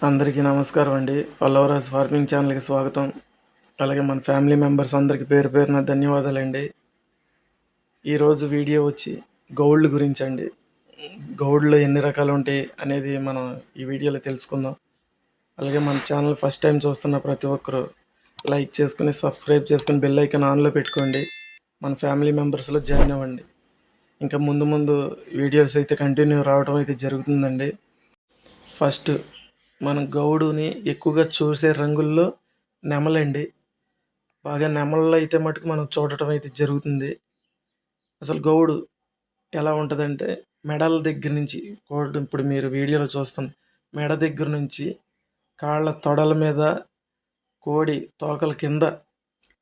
అందరికీ నమస్కారం అండి. పల్లవరాజ్ ఫార్మింగ్ ఛానల్కి స్వాగతం. అలాగే మన ఫ్యామిలీ మెంబర్స్ అందరికీ పేరు పేరున ధన్యవాదాలండి. ఈరోజు వీడియో వచ్చి గౌళ్ళు గురించి అండి. గౌడ్లు ఎన్ని రకాలు ఉంటాయి అనేది మనం ఈ వీడియోలో తెలుసుకుందాం. అలాగే మన ఛానల్ ఫస్ట్ టైం చూస్తున్న ప్రతి ఒక్కరూ లైక్ చేసుకుని సబ్స్క్రైబ్ చేసుకుని బెల్ ఐకాన్ ఆన్లో పెట్టుకోండి. మన ఫ్యామిలీ మెంబర్స్లో జాయిన్ అవ్వండి. ఇంకా ముందు ముందు వీడియోస్ అయితే కంటిన్యూ రావడం అయితే జరుగుతుందండి. ఫస్ట్ మనం గౌడుని ఎక్కువగా చూసే రంగుల్లో నెమలండి. బాగా నెమళ్ళు అయితే మటుకు మనం చూడటం అయితే జరుగుతుంది. అసలు గౌడు ఎలా ఉంటుందంటే మెడల దగ్గర నుంచి ఇప్పుడు మీరు వీడియోలో చూస్తున్న మెడ దగ్గర నుంచి కాళ్ళ తొడల మీద కోడి తోకల కింద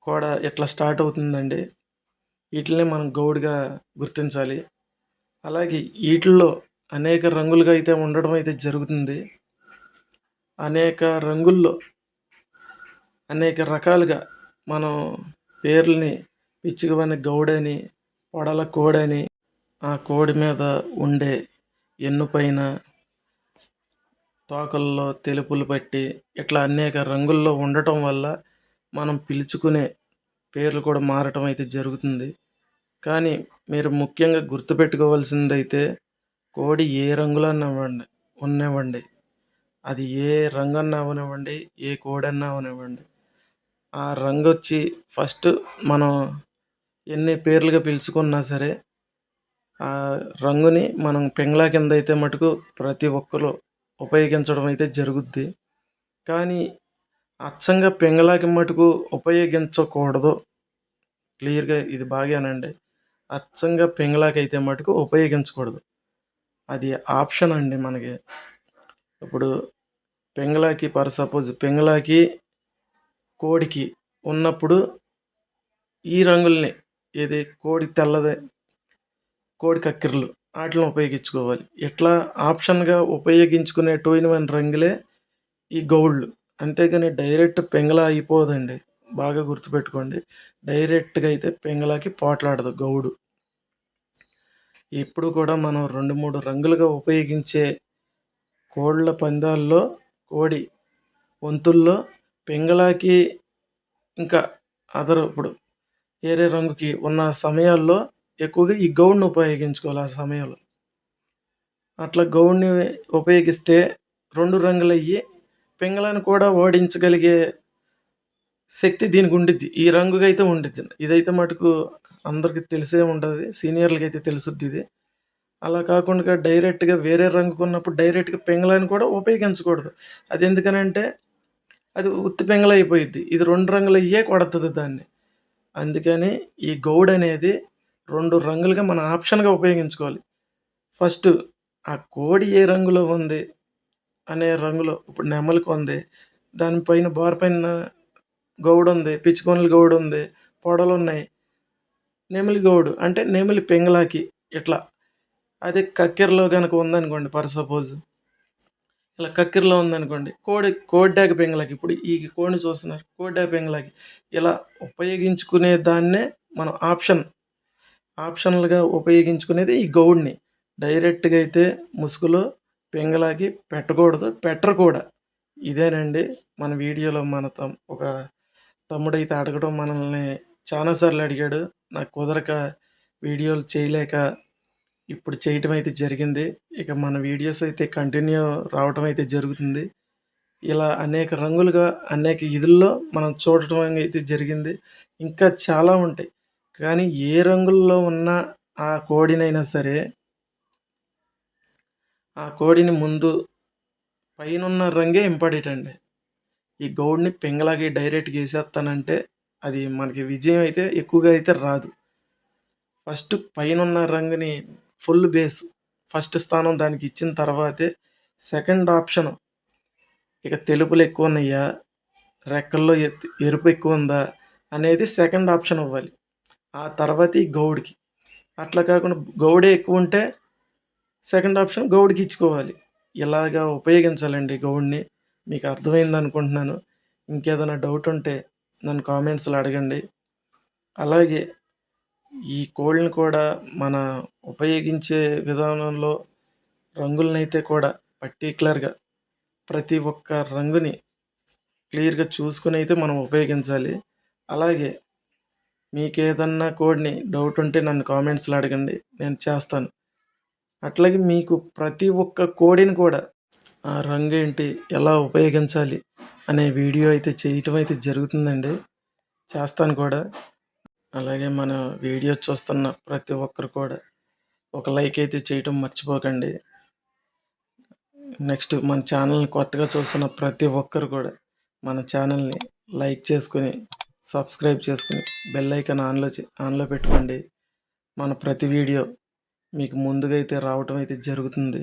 కూడా ఇట్లా స్టార్ట్ అవుతుందండి. వీటిని మనం గౌడుగా గుర్తించాలి. అలాగే వీటిల్లో అనేక రంగులుగా అయితే ఉండడం అయితే జరుగుతుంది. అనేక రంగుల్లో అనేక రకాలుగా మనం పేర్లని పిచ్చుకవని గౌడని పొడల కోడని ఆ కోడి మీద ఉండే ఎన్నుపైన తోకల్లో తెలుపులు పట్టి ఇట్లా అనేక రంగుల్లో ఉండటం వల్ల మనం పిలుచుకునే పేర్లు కూడా మారటం అయితే జరుగుతుంది. కానీ మీరు ముఖ్యంగా గుర్తుపెట్టుకోవాల్సిందైతే కోడి ఏ రంగులో ఉన్నవ్వండి, అది ఏ రంగు అన్నా అవనివ్వండి, ఏ కోడన్నా అవనివ్వండి, ఆ రంగు వచ్చి ఫస్ట్ మనం ఎన్ని పేర్లుగా పిలుచుకున్నా సరే ఆ రంగుని మనం పెంగ్లా కింద అయితే మటుకు ప్రతి ఒక్కరు ఉపయోగించడం అయితే జరుగుద్ది. కానీ అచ్చంగా పెంగళాకి మటుకు ఉపయోగించకూడదు. క్లియర్గా ఇది బాగానండి. అచ్చంగా పెంగళాకి అయితే మటుకు ఉపయోగించకూడదు. అది ఆప్షన్ అండి మనకి. ఇప్పుడు పెంగళాకి సపోజ్ పెంగళాకి కోడికి ఉన్నప్పుడు ఈ రంగుల్ని ఏది కోడి తెల్లది కోడి కక్కిర్లు వాటిని ఉపయోగించుకోవాలి. ఇట్లా ఆప్షన్గా ఉపయోగించుకునేటువంటి రంగులే ఈ గౌళ్ళు. అంతేగాని డైరెక్ట్ పెంగళ అయిపోదండి. బాగా గుర్తుపెట్టుకోండి. డైరెక్ట్గా అయితే పెంగళాకి పోట్లాడదు గౌడు. ఇప్పుడు కూడా మనం 2-3 రంగులుగా ఉపయోగించే కోళ్ళ పందాల్లో కోడి వంతుల్లో పెంగళాకి ఇంకా ఇప్పుడు వేరే రంగుకి ఉన్న సమయాల్లో ఎక్కువగా ఈ గౌడ్ని ఉపయోగించుకోవాలి. ఆ సమయంలో అట్లా గౌడ్ని ఉపయోగిస్తే 2 రంగులు అయ్యి పింగళాన్ని కూడా ఓడించగలిగే శక్తి దీనికి ఉండిద్ది. ఈ రంగుగా అయితే ఉండిద్ది. ఇదైతే మటుకు అందరికి తెలిసే ఉంటుంది. సీనియర్లకి అయితే తెలుసుద్ది ఇది. అలా కాకుండా డైరెక్ట్గా వేరే రంగుకు ఉన్నప్పుడు డైరెక్ట్గా పింగళాన్ని కూడా ఉపయోగించకూడదు. అది ఎందుకనంటే అది ఉత్తి పింగళ అయిపోయిద్ది. ఇది 2 రంగులు అయ్యే కొడుతుంది దాన్ని. అందుకని ఈ గౌడ్ అనేది 2 రంగులుగా మన ఆప్షన్గా ఉపయోగించుకోవాలి. ఫస్ట్ ఆ కోడి ఏ రంగులో ఉంది అనే రంగులో ఇప్పుడు నెమలికి ఉంది, దానిపైన బార్పైన గౌడు ఉంది, పిచ్చుకొనల గౌడు ఉంది, పొడలు ఉన్నాయి. నెమిలి గౌడు అంటే నెమిలి పింగళాకి ఇట్లా. అదే కక్కెరలో కనుక ఉందనుకోండి సపోజ్ ఇలా కక్కెరలో ఉందనుకోండి కోడ్డాక పింగళాకి. ఇప్పుడు ఈ కోడిని చూస్తున్నారు కోడ్డాక పింగళాకి. ఇలా ఉపయోగించుకునే దాన్నే మనం ఆప్షన్లుగా ఉపయోగించుకునేది ఈ గౌడ్ని. డైరెక్ట్గా అయితే ముసుగులో పింగళాకి పెట్టరు కూడా. ఇదేనండి మన వీడియోలో ఒక తమ్ముడైతే అడగడం మనల్ని చాలాసార్లు అడిగాడు. నాకు కుదరక వీడియోలు చేయలేక ఇప్పుడు చేయటం అయితే జరిగింది. ఇక మన వీడియోస్ అయితే కంటిన్యూ రావటం అయితే జరుగుతుంది. ఇలా అనేక రంగులుగా అనేక ఇదుల్లో మనం చూడటం అయితే జరిగింది. ఇంకా చాలా ఉంటాయి. కానీ ఏ రంగుల్లో ఉన్న ఆ కోడినైనా సరే ఆ కోడిని ముందు పైనున్న రంగే ఇంపార్టెంట్ అండి. ఈ గౌడ్ని పింగళాకి డైరెక్ట్గా వేసేస్తానంటే అది మనకి విజయం అయితే ఎక్కువగా అయితే రాదు. ఫస్ట్ పైనున్న రంగుని ఫుల్ బేస్ ఫస్ట్ స్థానం దానికి ఇచ్చిన తర్వాతే సెకండ్ ఆప్షన్ ఇక తెలుపులు ఎక్కువ ఉన్నాయా, రెక్కల్లో ఎరుపు ఎక్కువ ఉందా అనేది సెకండ్ ఆప్షన్ ఇవ్వాలి. ఆ తర్వాత ఈ గౌడ్కి. అట్లా కాకుండా గౌడే ఎక్కువ ఉంటే సెకండ్ ఆప్షన్ గౌడ్కి ఇచ్చుకోవాలి. ఇలాగా ఉపయోగించాలండి గౌడ్ని. మీకు అర్థమైంది అనుకుంటున్నాను. ఇంకేదైనా డౌట్ ఉంటే నన్ను కామెంట్స్లో అడగండి. అలాగే ఈ కోళ్ళని కూడా మన ఉపయోగించే విధానంలో రంగులనైతే కూడా పర్టికులర్గా ప్రతి ఒక్క రంగుని క్లియర్గా చూసుకుని అయితే మనం ఉపయోగించాలి. అలాగే మీకేదన్నా కోడ్‌ని డౌట్ ఉంటే నన్ను కామెంట్స్‌లో అడగండి. నేను చేస్తాను. అట్లాగే మీకు ప్రతి ఒక్క కోడిని కూడా ఆ రంగేంటి, ఎలా ఉపయోగించాలి అనే వీడియో అయితే చేయటం అయితే జరుగుతుందండి. చేస్తాను కూడా. అలాగే మన వీడియో చూస్తున్న ప్రతి ఒక్కరు కూడా ఒక లైక్ అయితే చేయటం మర్చిపోకండి. నెక్స్ట్ మన ఛానల్‌ని కొత్తగా చూస్తున్న ప్రతి ఒక్కరు కూడా మన ఛానల్‌ని లైక్ చేసుకొని, సబ్స్క్రైబ్ చేసుకొని, బెల్ ఐకాన్ ఆన్‌లో పెట్టుకోండి. మన ప్రతి వీడియో మీకు ముందుగా అయితే రావటం అయితే జరుగుతుంది.